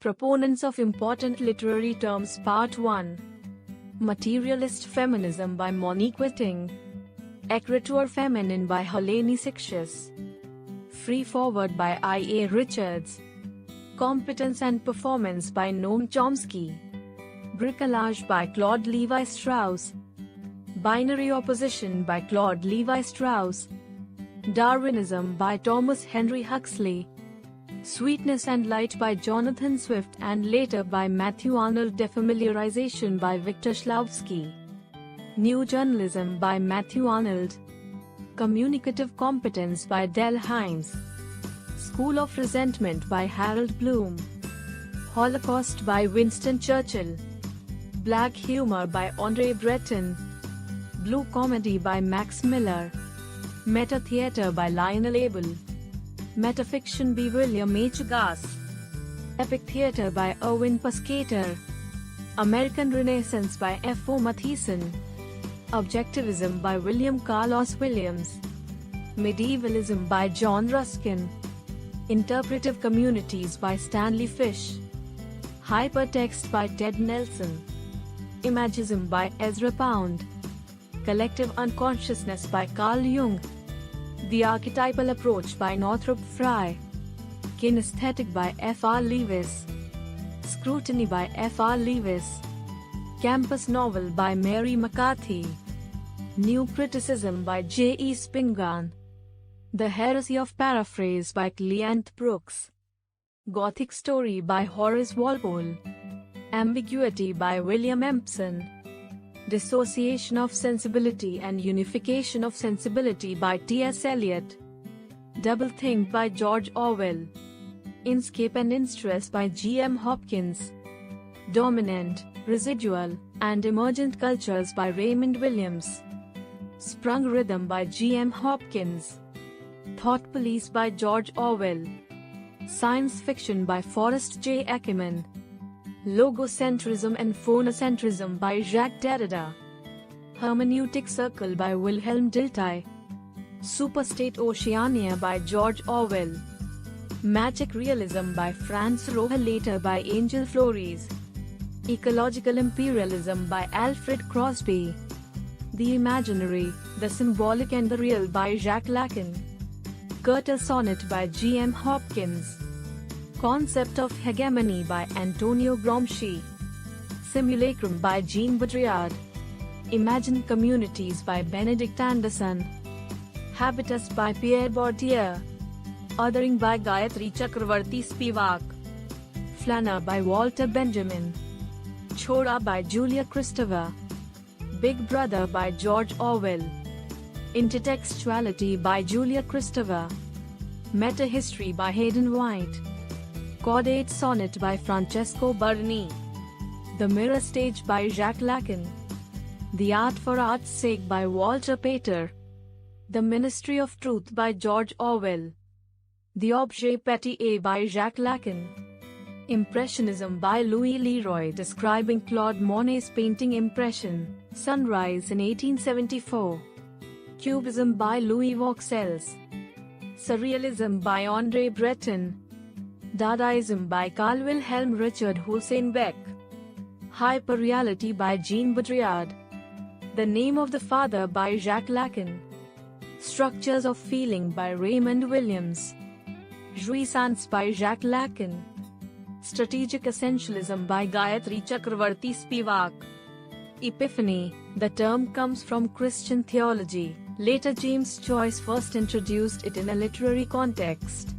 Proponents of Important Literary Terms Part 1. Materialist Feminism by Monique Witting. Écriture féminine by Helene Sixtus. Free Forward by I.A. Richards. Competence and Performance by Noam Chomsky. Bricolage by Claude Levi-Strauss. Binary Opposition by Claude Levi-Strauss. Darwinism by Thomas Henry Huxley. Sweetness and Light by Jonathan Swift and later by Matthew Arnold. Defamiliarization by Victor Shklovsky. New Journalism by Matthew Arnold. Communicative Competence by Del Hymes. School of Resentment by Harold Bloom. Holocaust by Winston Churchill. Black Humor by Andre Breton. Blue Comedy by Max Miller. Meta Theatre by Lionel Abel. Metafiction by William H. Gass. Epic Theatre by Erwin Piscator. American Renaissance by F. O. Matheson. Objectivism by William Carlos Williams. Medievalism by John Ruskin. Interpretive Communities by Stanley Fish. Hypertext by Ted Nelson. Imagism by Ezra Pound. Collective Unconsciousness by Carl Jung. The Archetypal Approach by Northrop Frye. Kinesthetic by F. R. Lewis. Scrutiny by F. R. Lewis. Campus Novel by Mary McCarthy. New Criticism by J. E. Spingarn. The Heresy of Paraphrase by Cleant Brooks. Gothic Story by Horace Walpole. Ambiguity by William Empson. Dissociation of Sensibility and Unification of Sensibility by T. S. Eliot. Doublethink by George Orwell. Inscape and Instress by G. M. Hopkins. Dominant, Residual, and Emergent Cultures by Raymond Williams. Sprung Rhythm by G. M. Hopkins. Thought Police by George Orwell. Science Fiction by Forrest J. Ackerman. Logocentrism and Phonocentrism by Jacques Derrida. Hermeneutic Circle by Wilhelm Dilthey. Superstate Oceania by George Orwell. Magic Realism by Franz Rohe, later by Angel Flores. Ecological Imperialism by Alfred Crosby. The Imaginary, the Symbolic and the Real by Jacques Lacan. Curtal Sonnet by G. M. Hopkins. Concept of Hegemony by Antonio Gramsci. Simulacrum by Jean Baudrillard. Imagined Communities by Benedict Anderson. Habitus by Pierre Bourdieu. Othering by Gayatri Chakravarti Spivak. Flaneur by Walter Benjamin. Chora by Julia Kristeva. Big Brother by George Orwell. Intertextuality by Julia Kristeva. Meta-History by Hayden White. Caudate Sonnet by Francesco Berni. The Mirror Stage by Jacques Lacan. The Art for Art's Sake by Walter Pater. The Ministry of Truth by George Orwell. The Objet Petit by Jacques Lacan. Impressionism by Louis Leroy, describing Claude Monet's painting Impression, Sunrise in 1874. Cubism by Louis Vauxelles. Surrealism by Andre Breton. Dadaism by Carl Wilhelm Richard Hussein Beck. Hyperreality by Jean Baudrillard. The Name of the Father by Jacques Lacan. Structures of Feeling by Raymond Williams. Jouissance by Jacques Lacan. Strategic Essentialism by Gayatri Chakravarti Spivak. Epiphany, the term comes from Christian theology. Later James Joyce first introduced it in a literary context.